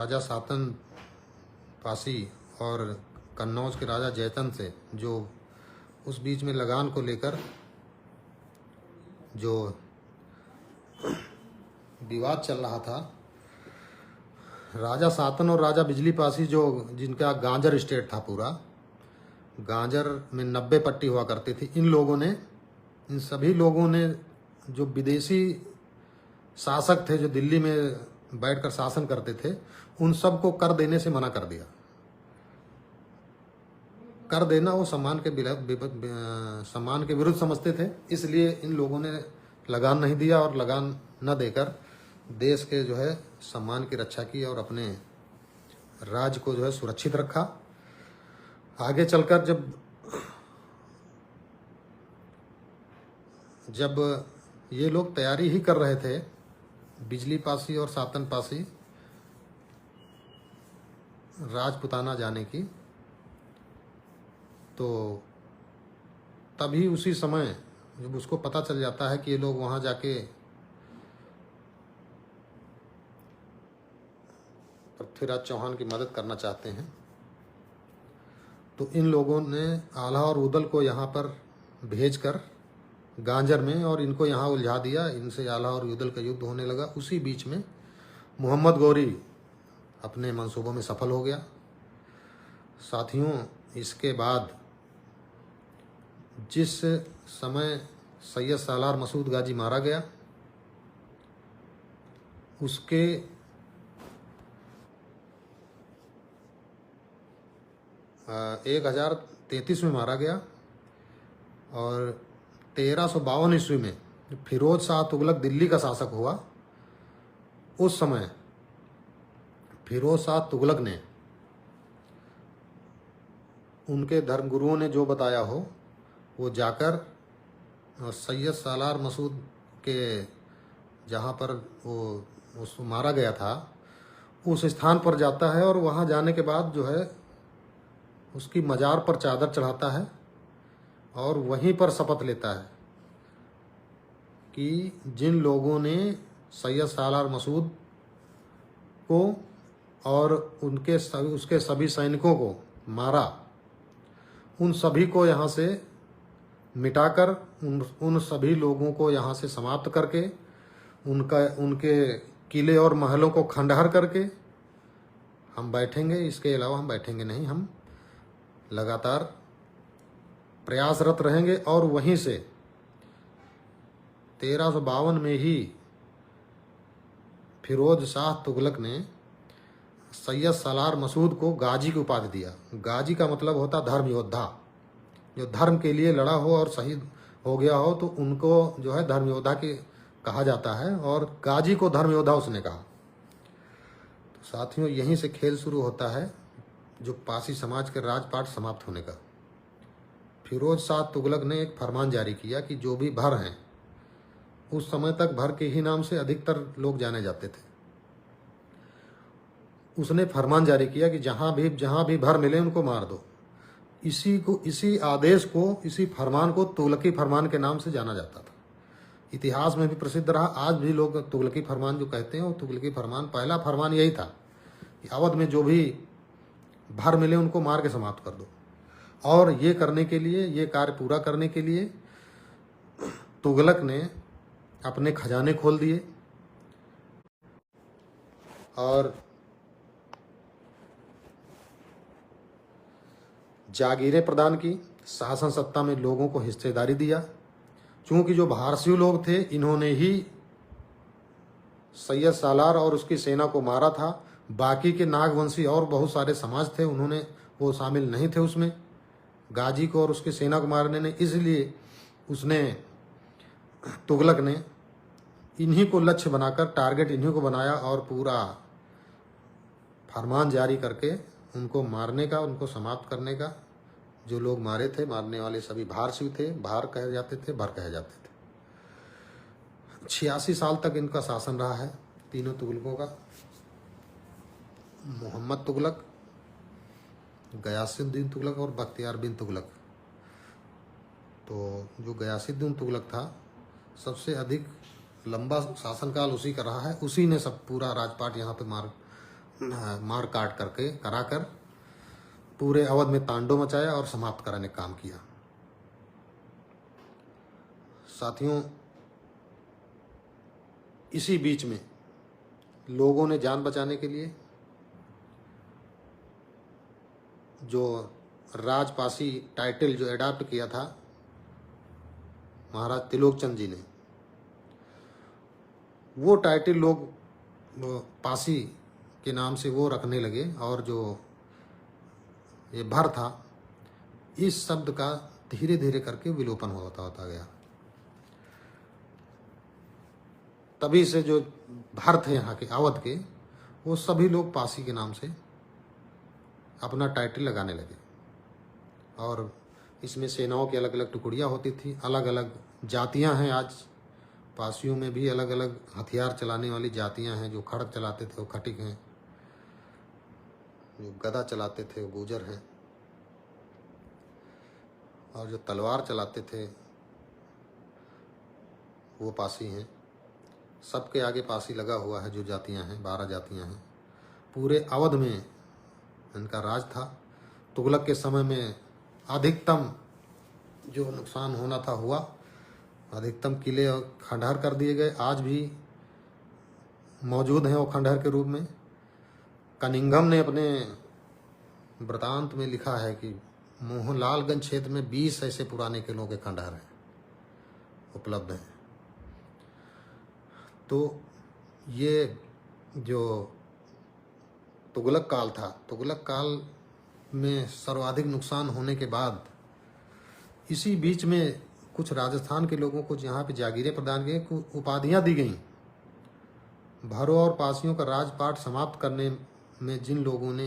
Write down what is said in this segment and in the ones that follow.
राजा सातन पासी और कन्नौज के राजा जयतन से जो उस बीच में लगान को लेकर जो विवाद चल रहा था, राजा सातन और राजा बिजली पासी जो जिनका गांजर स्टेट था, पूरा गांजर में 90 पट्टी हुआ करती थी, इन सभी लोगों ने जो विदेशी शासक थे जो दिल्ली में बैठकर शासन करते थे, उन सबको कर देने से मना कर दिया। कर देना वो सम्मान के विरुद्ध समझते थे, इसलिए इन लोगों ने लगान नहीं दिया और लगान न देकर देश के जो है सम्मान की रक्षा की और अपने राज्य को जो है सुरक्षित रखा। आगे चलकर जब ये लोग तैयारी ही कर रहे थे, बिजली पासी और सातन पासी राजपुताना जाने की, तो तभी उसी समय जब उसको पता चल जाता है कि ये लोग वहाँ जाके पृथ्वीराज चौहान की मदद करना चाहते हैं, तो इन लोगों ने आल्हा और उदल को यहाँ पर भेजकर गांजर में और इनको यहाँ उलझा दिया। इनसे आल्हा और उदल का युद्ध होने लगा। उसी बीच में मोहम्मद गौरी अपने मंसूबों में सफल हो गया। साथियों, इसके बाद जिस समय सैयद सालार मसूद गाजी मारा गया, उसके 1033 में मारा गया और 1352 ईस्वी में फिरोज शाह तुगलक दिल्ली का शासक हुआ। उस समय फिरोज शाह तुगलक ने उनके धर्मगुरुओं ने जो बताया हो, वो जाकर सैयद सालार मसूद के जहाँ पर वो उसको मारा गया था, उस स्थान पर जाता है और वहाँ जाने के बाद जो है उसकी मजार पर चादर चढ़ाता है और वहीं पर शपथ लेता है कि जिन लोगों ने सैयद सालार मसूद को और उसके सभी सैनिकों को मारा, उन सभी को यहाँ से मिटाकर, उन सभी लोगों को यहाँ से समाप्त करके, उनके किले और महलों को खंडहर करके हम बैठेंगे। इसके अलावा हम बैठेंगे नहीं, हम लगातार प्रयासरत रहेंगे। और वहीं से 1352 में ही फिरोज शाह तुगलक ने सैयद सालार मसूद को गाजी की उपाधि दिया। गाजी का मतलब होता धर्म योद्धा, जो धर्म के लिए लड़ा हो और शहीद हो गया हो तो उनको जो है धर्म योद्धा के कहा जाता है, और गाजी को धर्म योद्धा उसने कहा। तो साथियों, यहीं से खेल शुरू होता है जो पासी समाज के राजपाट समाप्त होने का। फिरोज शाह तुगलक ने एक फरमान जारी किया कि जो भी भर हैं, उस समय तक भर के ही नाम से अधिकतर लोग जाने जाते थे, उसने फरमान जारी किया कि जहां भी भर मिले उनको मार दो। इसी आदेश को, इसी फरमान को तुगलकी फरमान के नाम से जाना जाता था। इतिहास में भी प्रसिद्ध रहा। आज भी लोग तुगलकी फरमान जो कहते हैं, वो तुगलकी फरमान, पहला फरमान यही था कि अवध में जो भी भर मिले उनको मार के समाप्त कर दो। और ये करने के लिए, ये कार्य पूरा करने के लिए तुगलक ने अपने खजाने खोल दिए और जागीरें प्रदान की, शासन सत्ता में लोगों को हिस्सेदारी दिया। चूंकि जो भारसीय लोग थे, इन्होंने ही सैयद सालार और उसकी सेना को मारा था। बाकी के नागवंशी और बहुत सारे समाज थे, वो शामिल नहीं थे उसमें, गाजी को और उसकी सेना को मारने ने। इसलिए तुगलक ने इन्हीं को लक्ष्य बनाकर, टारगेट इन्हीं को बनाया और पूरा फरमान जारी करके उनको मारने का, उनको समाप्त करने का। जो लोग मारे थे, मारने वाले सभी भारसीय थे, भार कहे जाते थे, भर कहे जाते थे। 86 साल तक इनका शासन रहा है, तीनों तुगलकों का, मोहम्मद तुगलक, गयासुद्दीन तुगलक और बख्तियार बिन तुगलक। तो जो गयासुद्दीन तुगलक था, सबसे अधिक लंबा शासनकाल उसी का रहा है। उसी ने सब पूरा राजपाट यहाँ पे मार काट करके कराकर पूरे अवध में तांडव मचाया और समाप्त कराने का काम किया। साथियों, इसी बीच में लोगों ने जान बचाने के लिए जो राजपासी टाइटल जो अडॉप्ट किया था महाराज त्रिलोकचंद जी ने, वो टाइटल लोग पासी के नाम से वो रखने लगे और जो ये भर था, इस शब्द का धीरे धीरे करके विलोपन होता गया। तभी से जो भर थे यहाँ के अवध के, वो सभी लोग पासी के नाम से अपना टाइटल लगाने लगे। और इसमें सेनाओं की अलग अलग टुकड़ियाँ होती थी, अलग अलग जातियाँ हैं। आज पासियों में भी अलग अलग हथियार चलाने वाली जातियाँ हैं। जो खड़ग चलाते थे वो खटिक हैं, जो गदा चलाते थे वो गुजर हैं, और जो तलवार चलाते थे वो पासी हैं। सबके आगे पासी लगा हुआ है। जो जातियां हैं, 12 जातियां हैं। पूरे अवध में इनका राज था। तुगलक के समय में अधिकतम जो नुकसान होना था हुआ। अधिकतम किले और खंडहर कर दिए गए, आज भी मौजूद हैं वो खंडहर के रूप में। कनिंघम ने अपने वृतांत में लिखा है कि मोहनलालगंज क्षेत्र में 20 ऐसे पुराने किलों के खंडहर हैं, उपलब्ध हैं। तो ये जो तुगलक काल था, तुगलक काल में सर्वाधिक नुकसान होने के बाद इसी बीच में कुछ राजस्थान के लोगों को यहाँ पे जागीरें प्रदान की, कुछ उपाधियाँ दी गईं। भरों और पासियों का राजपाट समाप्त करने में जिन लोगों ने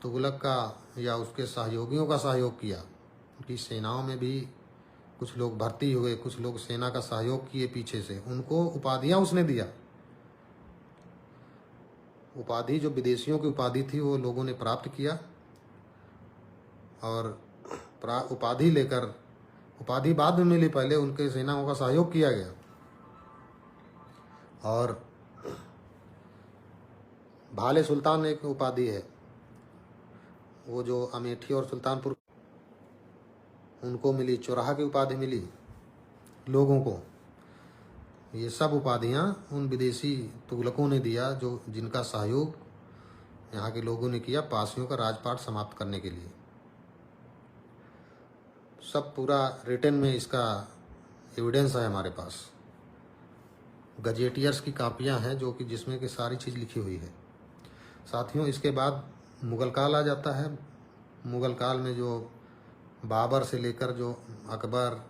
तुगलक का या उसके सहयोगियों का सहयोग किया, उनकी सेनाओं में भी कुछ लोग भर्ती हुए, कुछ लोग सेना का सहयोग किए पीछे से, उनको उपाधियाँ उसने दिया। उपाधि जो विदेशियों की उपाधि थी वो लोगों ने प्राप्त किया, और उपाधि लेकर, उपाधि बाद में मिली, पहले उनके सेनाओं का सहयोग किया गया। और भाले सुल्तान एक उपाधि है, वो जो अमेठी और सुल्तानपुर उनको मिली। चौराहा की उपाधि मिली लोगों को। ये सब उपाधियाँ उन विदेशी तुगलकों ने दिया, जो जिनका सहयोग यहाँ के लोगों ने किया पासियों का राजपाट समाप्त करने के लिए। सब पूरा रिटन में इसका एविडेंस है हमारे पास। गजेटियर्स की कापियाँ हैं जो कि जिसमें कि सारी चीज़ लिखी हुई है। साथियों, इसके बाद मुग़ल काल आ जाता है। मुग़ल काल में जो बाबर से लेकर जो अकबर,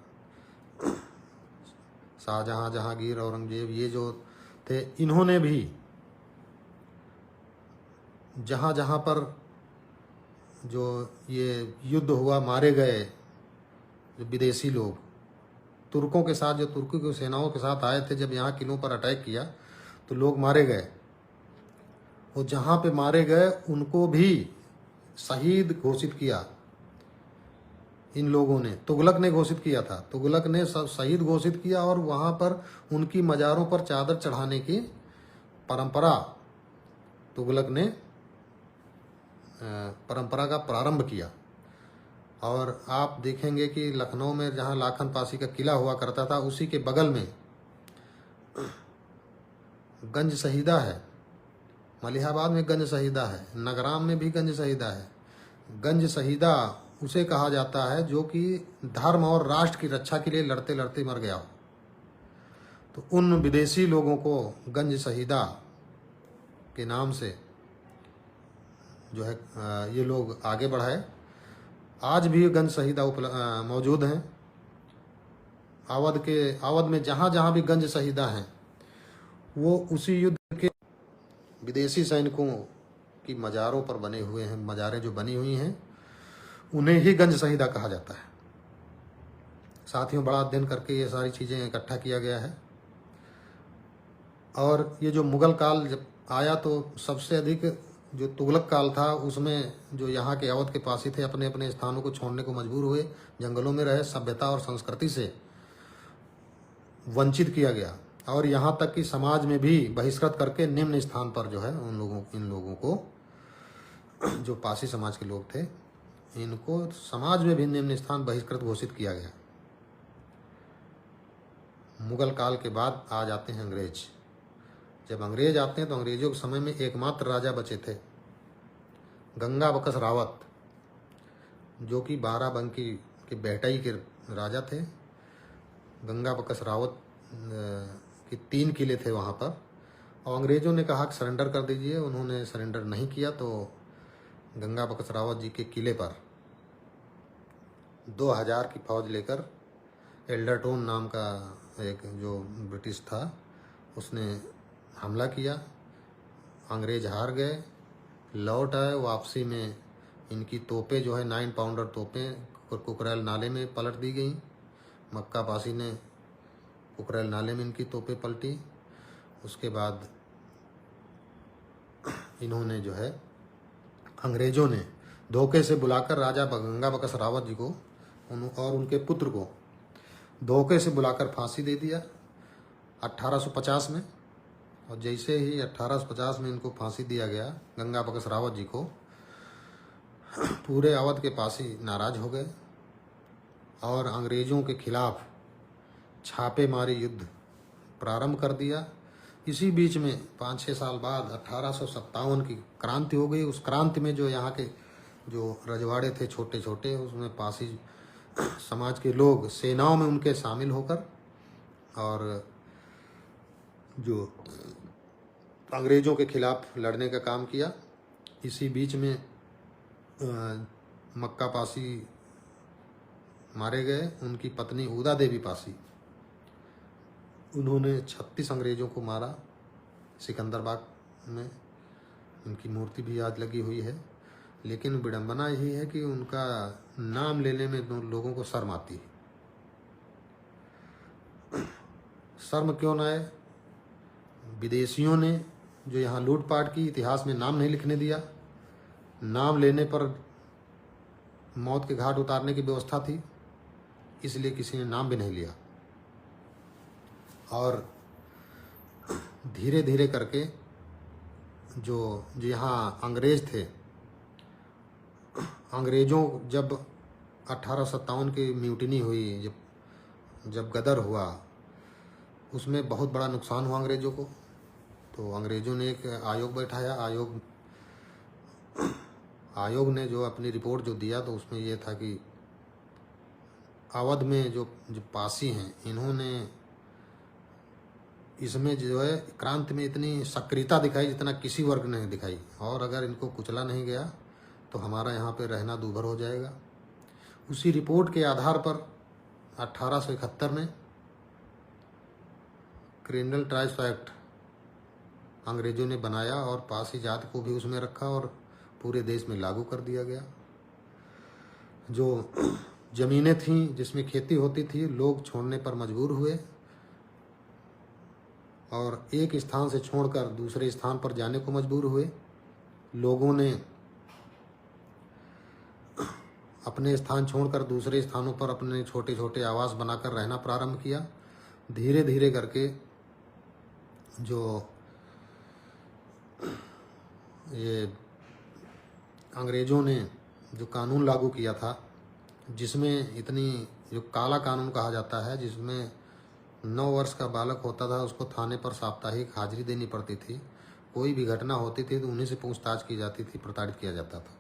शाहजहाँ, जहांगीर, औरंगजेब, ये जो थे, इन्होंने भी जहाँ जहाँ पर जो ये युद्ध हुआ, मारे गए जो विदेशी लोग, तुर्कों के साथ, जो तुर्की की सेनाओं के साथ आए थे, जब यहाँ किलों पर अटैक किया तो लोग मारे गए। वो जहाँ पे मारे गए उनको भी शहीद घोषित किया इन लोगों ने। तुगलक ने घोषित किया था, तुगलक ने सब शहीद घोषित किया, और वहाँ पर उनकी मज़ारों पर चादर चढ़ाने की परंपरा तुगलक ने परंपरा का प्रारंभ किया। और आप देखेंगे कि लखनऊ में जहाँ लाखन पासी का किला हुआ करता था, उसी के बगल में गंज शहीदा है। मलिहाबाद में गंज शहीदा है, नगराम में भी गंज शहीदा है। गंज शहीदा उसे कहा जाता है जो कि धर्म और राष्ट्र की रक्षा के लिए लड़ते लड़ते मर गया हो। तो उन विदेशी लोगों को गंज शहीदा के नाम से जो है ये लोग आगे बढ़ाए। आज भी गंज शहीदा मौजूद हैं। अवध में जहाँ जहाँ भी गंज शहीदा हैं, वो उसी युद्ध के विदेशी सैनिकों की मज़ारों पर बने हुए हैं। मज़ारें जो बनी हुई हैं उन्हें ही गंज शहीदा कहा जाता है। साथियों, बड़ा अध्ययन करके ये सारी चीज़ें इकट्ठा किया गया है। और ये जो मुग़ल काल जब आया तो सबसे अधिक जो तुगलक काल था, उसमें जो यहाँ के अवध के पासी थे अपने अपने स्थानों को छोड़ने को मजबूर हुए, जंगलों में रहे, सभ्यता और संस्कृति से वंचित किया गया। और यहाँ तक कि समाज में भी बहिष्कृत करके निम्न स्थान पर जो है इन लोगों को, जो पासी समाज के लोग थे, इनको समाज में भी निम्न स्थान बहिष्कृत घोषित किया गया। मुगल काल के बाद आ जाते हैं अंग्रेज। जब अंग्रेज आते हैं तो अंग्रेजों के समय में एकमात्र राजा बचे थे गंगा बकस रावत, जो कि बाराबंकी के बेहटाई के राजा थे। गंगा बकस रावत के 3 किले थे वहाँ पर, और अंग्रेज़ों ने कहा कि सरेंडर कर दीजिए। उन्होंने सरेंडर नहीं किया तो गंगा बकस रावत जी के किले पर 2000 की फौज लेकर एल्डरटोन नाम का एक जो ब्रिटिश था उसने हमला किया। अंग्रेज हार गए, लौट आए। वापसी में इनकी तोपें जो है 9 पाउंडर तोपें कुकरेल नाले में पलट दी गई। मक्का पासी ने कुकरेल नाले में इनकी तोपें पलटी। उसके बाद इन्होंने जो है अंग्रेज़ों ने धोखे से बुलाकर राजा गंगा बकस रावत जी को और उनके पुत्र को धोखे से बुलाकर फांसी दे दिया 1850 में। और जैसे ही 1850 में इनको फांसी दिया गया गंगा बकस रावत जी को, पूरे अवध के पासी नाराज हो गए और अंग्रेज़ों के खिलाफ छापेमारी युद्ध प्रारंभ कर दिया। इसी बीच में 5-6 साल बाद 1857 की क्रांति हो गई। उस क्रांति में जो यहाँ के जो रजवाड़े थे छोटे छोटे, उसमें पासी समाज के लोग सेनाओं में उनके शामिल होकर और जो अंग्रेज़ों के खिलाफ लड़ने का काम किया। इसी बीच में मक्का पासी मारे गए, उनकी पत्नी उदा देवी पासी, उन्होंने 36 अंग्रेज़ों को मारा सिकंदरबाग में। उनकी मूर्ति भी आज लगी हुई है। लेकिन विडंबना यही है कि उनका नाम लेने में लोगों को शर्म आती है। शर्म क्यों ना आए? विदेशियों ने जो यहाँ लूटपाट की, इतिहास में नाम नहीं लिखने दिया। नाम लेने पर मौत के घाट उतारने की व्यवस्था थी, इसलिए किसी ने नाम भी नहीं लिया। और धीरे धीरे करके जो यहाँ अंग्रेज थे, अंग्रेज़ों जब 1857 की म्यूटिनी हुई, जब गदर हुआ, उसमें बहुत बड़ा नुकसान हुआ अंग्रेज़ों को। तो अंग्रेज़ों ने एक आयोग बैठाया। आयोग ने जो अपनी रिपोर्ट जो दिया तो उसमें ये था कि अवध में जो पासी हैं, इन्होंने इसमें जो है क्रांति में इतनी सक्रियता दिखाई जितना किसी वर्ग ने दिखाई, और अगर इनको कुचला नहीं गया तो हमारा यहाँ पे रहना दूभर हो जाएगा। उसी रिपोर्ट के आधार पर 1871 में क्रिमिनल ट्राइब्स एक्ट अंग्रेज़ों ने बनाया और पासी जाति को भी उसमें रखा और पूरे देश में लागू कर दिया गया। जो ज़मीनें थीं जिसमें खेती होती थी, लोग छोड़ने पर मजबूर हुए और एक स्थान से छोड़कर दूसरे स्थान पर जाने को मजबूर हुए। लोगों ने अपने स्थान छोड़कर दूसरे स्थानों पर अपने छोटे छोटे आवास बनाकर रहना प्रारंभ किया। धीरे धीरे करके जो ये अंग्रेज़ों ने जो कानून लागू किया था, जिसमें इतनी जो काला कानून कहा जाता है, जिसमें 9 वर्ष का बालक होता था उसको थाने पर साप्ताहिक हाजिरी देनी पड़ती थी। कोई भी घटना होती थी तो उन्हीं से पूछताछ की जाती थी, प्रताड़ित किया जाता था।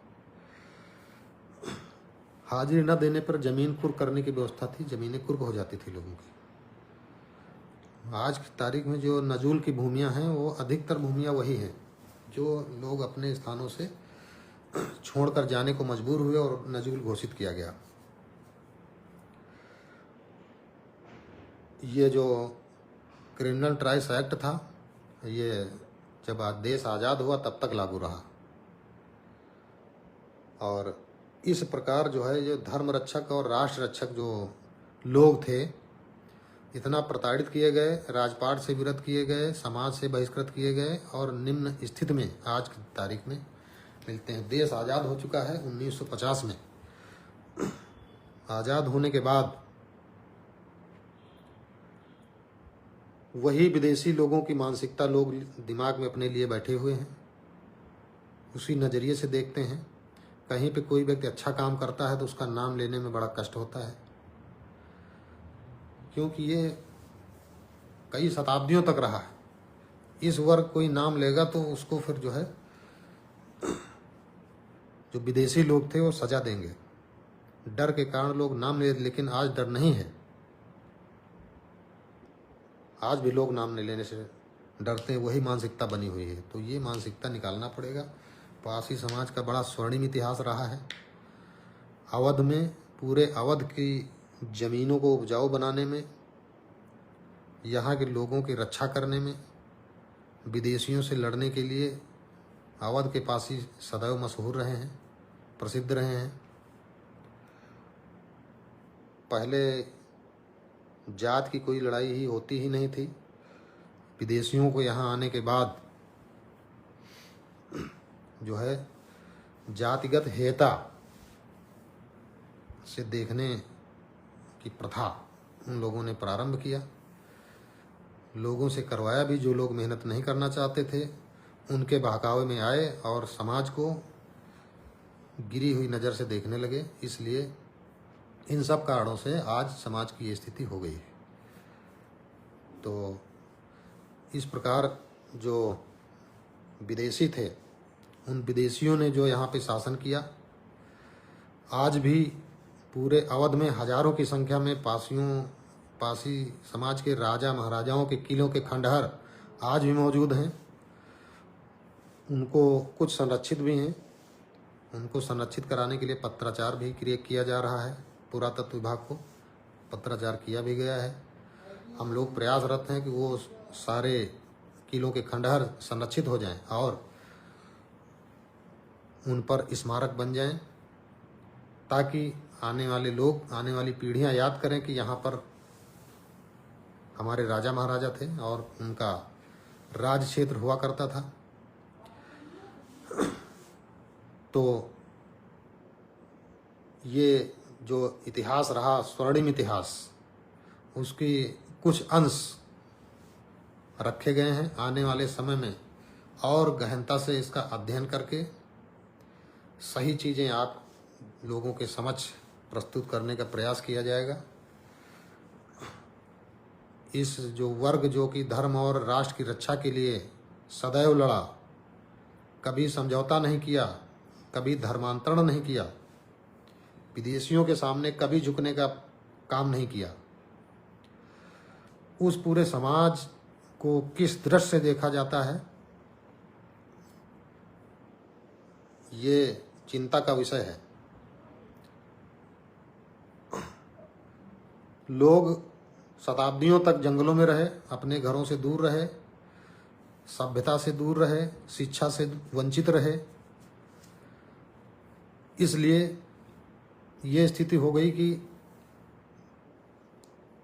हाजिरी न देने पर ज़मीन कुर्क करने की व्यवस्था थी, ज़मीनें कुर्क हो जाती थी लोगों की। आज की तारीख में जो नजूल की भूमियां हैं, वो अधिकतर भूमियां वही हैं जो लोग अपने स्थानों से छोड़कर जाने को मजबूर हुए और नजूल घोषित किया गया। ये जो क्रिमिनल ट्राइब्स एक्ट था, ये जब देश आज़ाद हुआ तब तक लागू रहा। और इस प्रकार जो है ये धर्म रक्षक और राष्ट्र रक्षक जो लोग थे, इतना प्रताड़ित किए गए, राजपाट से विरत किए गए, समाज से बहिष्कृत किए गए और निम्न स्थिति में आज की तारीख में मिलते हैं। देश आज़ाद हो चुका है 1950 में। आज़ाद होने के बाद वही विदेशी लोगों की मानसिकता लोग दिमाग में अपने लिए बैठे हुए हैं, उसी नज़रिए से देखते हैं। कहीं पे कोई व्यक्ति अच्छा काम करता है तो उसका नाम लेने में बड़ा कष्ट होता है, क्योंकि ये कई शताब्दियों तक रहा है। इस वर्ग कोई नाम लेगा तो उसको फिर जो है, जो विदेशी लोग थे वो सजा देंगे। डर के कारण लोग नाम ले, लेकिन आज डर नहीं है। आज भी लोग नाम नहीं लेने से डरते हैं, वही मानसिकता बनी हुई है। तो ये मानसिकता निकालना पड़ेगा। पारसी समाज का बड़ा स्वर्णिम इतिहास रहा है। अवध में, पूरे अवध की ज़मीनों को उपजाऊ बनाने में, यहाँ के लोगों की रक्षा करने में, विदेशियों से लड़ने के लिए अवध के पासी सदैव मशहूर रहे हैं, प्रसिद्ध रहे हैं। पहले जात की कोई लड़ाई ही होती ही नहीं थी। विदेशियों को यहाँ आने के बाद जो है जातिगत हेता से देखने की प्रथा उन लोगों ने प्रारंभ किया। लोगों से करवाया भी। जो लोग मेहनत नहीं करना चाहते थे उनके बहकावे में आए और समाज को गिरी हुई नज़र से देखने लगे। इसलिए इन सब कारणों से आज समाज की ये स्थिति हो गई है। तो इस प्रकार जो विदेशी थे, उन विदेशियों ने जो यहाँ पे शासन किया, आज भी पूरे अवध में हजारों की संख्या में पासी समाज के राजा महाराजाओं के किलों के खंडहर आज भी मौजूद हैं। उनको कुछ संरक्षित भी हैं। उनको संरक्षित कराने के लिए पत्राचार भी किया जा रहा है। पुरातत्व विभाग को पत्राचार किया भी गया है। हम लोग प्रयासरत हैं कि वो सारे किलों के खंडहर संरक्षित हो जाएं और उन पर स्मारक बन जाएं, ताकि आने वाले लोग, आने वाली पीढ़ियां याद करें कि यहाँ पर हमारे राजा महाराजा थे और उनका राज क्षेत्र हुआ करता था। तो ये जो इतिहास रहा, स्वर्णिम इतिहास, उसकी कुछ अंश रखे गए हैं। आने वाले समय में और गहनता से इसका अध्ययन करके सही चीज़ें आप लोगों के समक्ष प्रस्तुत करने का प्रयास किया जाएगा। इस जो वर्ग जो कि धर्म और राष्ट्र की रक्षा के लिए सदैव लड़ा, कभी समझौता नहीं किया, कभी धर्मांतरण नहीं किया, विदेशियों के सामने कभी झुकने का काम नहीं किया, उस पूरे समाज को किस दृष्टि से देखा जाता है, ये चिंता का विषय है। लोग शताब्दियों तक जंगलों में रहे, अपने घरों से दूर रहे, सभ्यता से दूर रहे, शिक्षा से वंचित रहे। इसलिए ये स्थिति हो गई कि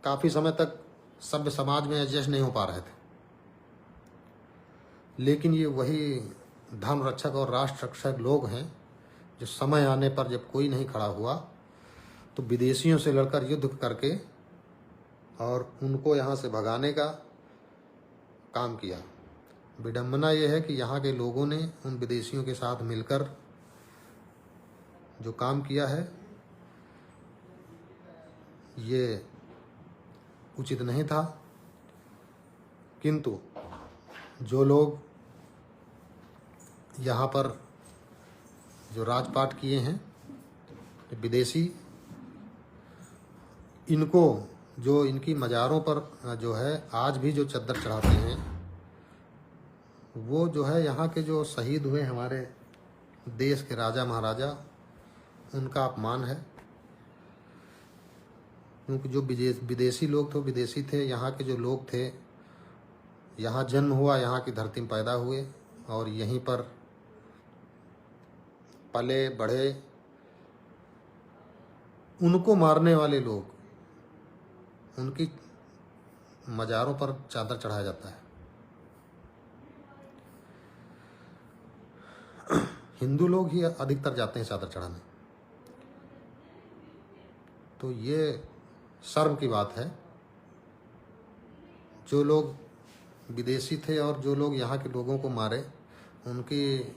काफ़ी समय तक सभ्य समाज में एडजस्ट नहीं हो पा रहे थे। लेकिन ये वही धर्म रक्षक और राष्ट्र रक्षक लोग हैं जो समय आने पर जब कोई नहीं खड़ा हुआ तो विदेशियों से लड़कर युद्ध करके और उनको यहाँ से भगाने का काम किया। विडंबना ये है कि यहाँ के लोगों ने उन विदेशियों के साथ मिलकर जो काम किया है ये उचित नहीं था। किंतु जो लोग यहाँ पर जो राजपाट किए हैं विदेशी, इनको जो इनकी मज़ारों पर जो है आज भी जो चद्दर चढ़ाते हैं, वो जो है यहाँ के जो शहीद हुए हमारे देश के राजा महाराजा, उनका अपमान है। क्योंकि जो विदेशी लोग थे, विदेशी थे, यहाँ के जो लोग थे, यहाँ जन्म हुआ, यहाँ की धरती में पैदा हुए और यहीं पर पले बढ़े, उनको मारने वाले लोग, उनकी मज़ारों पर चादर चढ़ाया जाता है। हिंदू लोग ही अधिकतर जाते हैं चादर चढ़ाने। तो ये शर्म की बात है जो लोग विदेशी थे और जो लोग यहाँ के लोगों को मारे, उनकी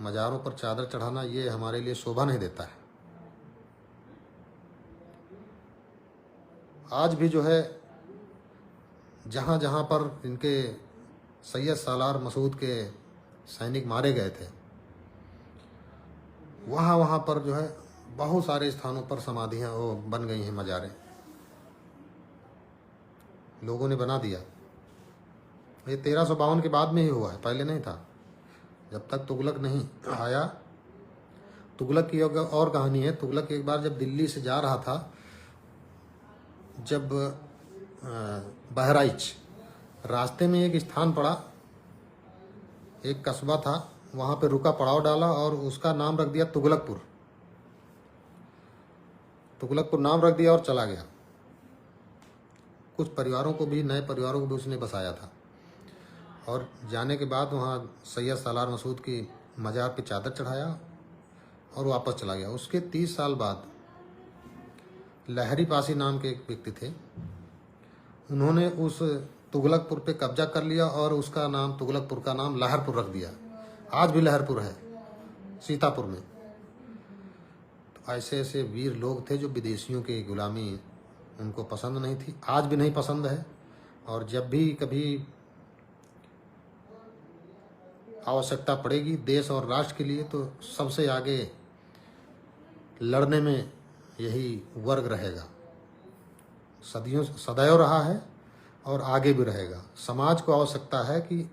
मज़ारों पर चादर चढ़ाना ये हमारे लिए शोभा नहीं देता है। आज भी जो है जहाँ जहाँ पर इनके सैयद सालार मसूद के सैनिक मारे गए थे, वहाँ वहाँ पर जो है बहुत सारे स्थानों पर समाधियाँ वो बन गई हैं, मज़ारें लोगों ने बना दिया। ये 1352 के बाद में ही हुआ है, पहले नहीं था। जब तक तुगलक नहीं आया, तुगलक की और कहानी है। तुगलक एक बार जब दिल्ली से जा रहा था, जब बहराइच रास्ते में एक स्थान पड़ा, एक कस्बा था, वहाँ पे रुका, पड़ाव डाला और उसका नाम रख दिया तुगलकपुर। तुगलकपुर नाम रख दिया और चला गया। कुछ परिवारों को भी, नए परिवारों को भी उसने बसाया था। और जाने के बाद वहाँ सैयद सालार मसूद की मज़ार पे चादर चढ़ाया और वापस चला गया। उसके 30 साल बाद लहरी पासी नाम के एक व्यक्ति थे, उन्होंने उस तुगलकपुर पे कब्जा कर लिया और उसका नाम, तुगलकपुर का नाम लहरपुर रख दिया। आज भी लहरपुर है सीतापुर में। तो ऐसे ऐसे वीर लोग थे जो विदेशियों की गुलामी उनको पसंद नहीं थी, आज भी नहीं पसंद है। और जब भी कभी आवश्यकता पड़ेगी देश और राष्ट्र के लिए, तो सबसे आगे लड़ने में यही वर्ग रहेगा। सदियों सदैव रहा है और आगे भी रहेगा। समाज को आवश्यकता है कि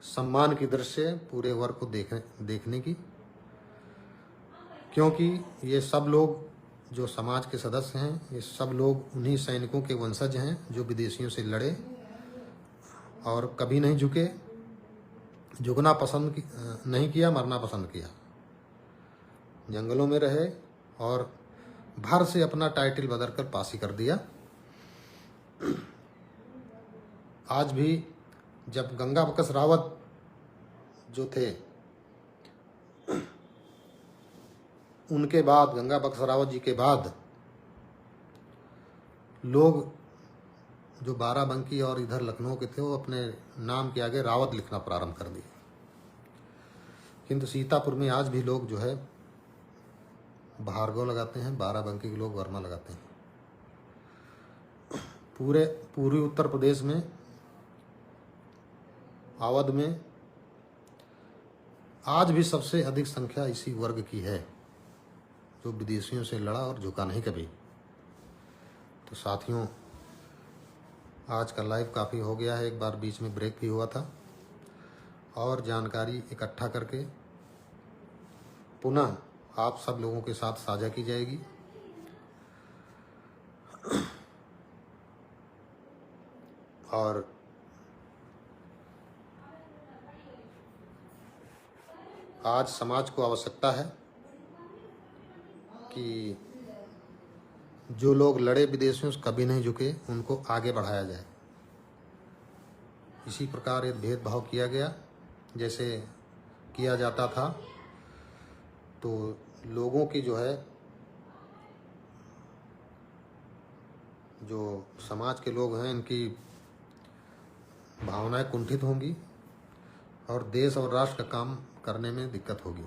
सम्मान की दृष्टि से पूरे वर्ग को देखने की, क्योंकि ये सब लोग जो समाज के सदस्य हैं, ये सब लोग उन्हीं सैनिकों के वंशज हैं जो विदेशियों से लड़े और कभी नहीं झुके, झुकना पसंद नहीं किया, मरना पसंद किया। जंगलों में रहे और भर से अपना टाइटल बदल कर पासी कर दिया। आज भी जब गंगा बख्श रावत जो थे, उनके बाद, गंगा बख्श रावत जी के बाद लोग जो बाराबंकी और इधर लखनऊ के थे, वो अपने नाम के आगे रावत लिखना प्रारंभ कर दिए। किंतु सीतापुर में आज भी लोग जो है भार्गव लगाते हैं, बाराबंकी के लोग वर्मा लगाते हैं। पूरे पूर्वी उत्तर प्रदेश में, अवध में आज भी सबसे अधिक संख्या इसी वर्ग की है जो विदेशियों से लड़ा और झुका नहीं कभी। तो साथियों, आज का लाइव काफ़ी हो गया है, एक बार बीच में ब्रेक भी हुआ था, और जानकारी इकट्ठा करके पुनः आप सब लोगों के साथ साझा की जाएगी। और आज समाज को आवश्यकता है कि जो लोग लड़े विदेशियों से कभी नहीं झुके, उनको आगे बढ़ाया जाए। इसी प्रकार एक भेदभाव किया गया जैसे किया जाता था, तो लोगों की जो है, जो समाज के लोग हैं, इनकी भावनाएं कुंठित होंगी और देश और राष्ट्र का काम करने में दिक्कत होगी।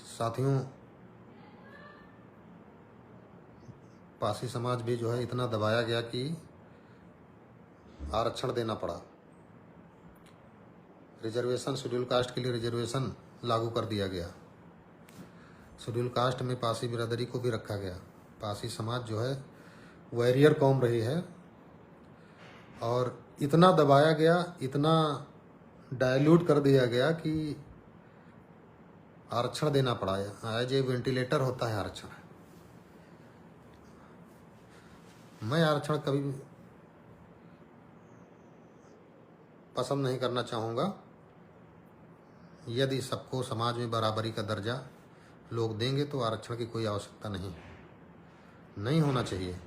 साथियों, पासी समाज भी जो है इतना दबाया गया कि आरक्षण देना पड़ा। रिजर्वेशन, शेड्यूल कास्ट के लिए रिजर्वेशन लागू कर दिया गया। शेड्यूल कास्ट में पासी बिरादरी को भी रखा गया। पासी समाज जो है वॉरियर कौम रही है और इतना दबाया गया, इतना डायल्यूट कर दिया गया कि आरक्षण देना पड़ा। एज ए वेंटिलेटर होता है आरक्षण। मैं आरक्षण कभी पसंद नहीं करना चाहूँगा। यदि सबको समाज में बराबरी का दर्जा लोग देंगे तो आरक्षण की कोई आवश्यकता नहीं होना चाहिए।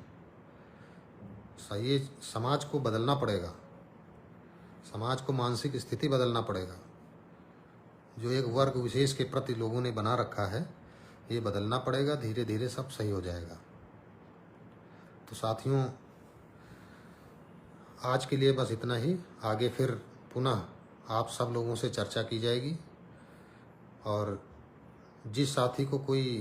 सही, समाज को बदलना पड़ेगा, समाज को मानसिक स्थिति बदलना पड़ेगा। जो एक वर्ग विशेष के प्रति लोगों ने बना रखा है, ये बदलना पड़ेगा। धीरे धीरे सब सही हो जाएगा। तो साथियों, आज के लिए बस इतना ही। आगे फिर पुनः आप सब लोगों से चर्चा की जाएगी, और जिस साथी को कोई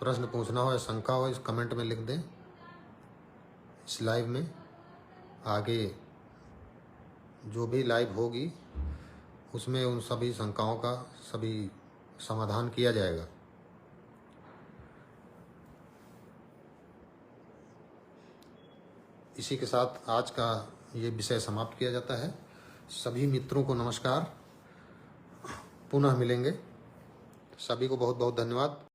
प्रश्न पूछना हो या शंका हो, इस कमेंट में लिख दें। इस लाइव में आगे जो भी लाइव होगी उसमें उन सभी शंकाओं का सभी समाधान किया जाएगा। इसी के साथ आज का ये विषय समाप्त किया जाता है। सभी मित्रों को नमस्कार, पुनः मिलेंगे। सभी को बहुत बहुत धन्यवाद।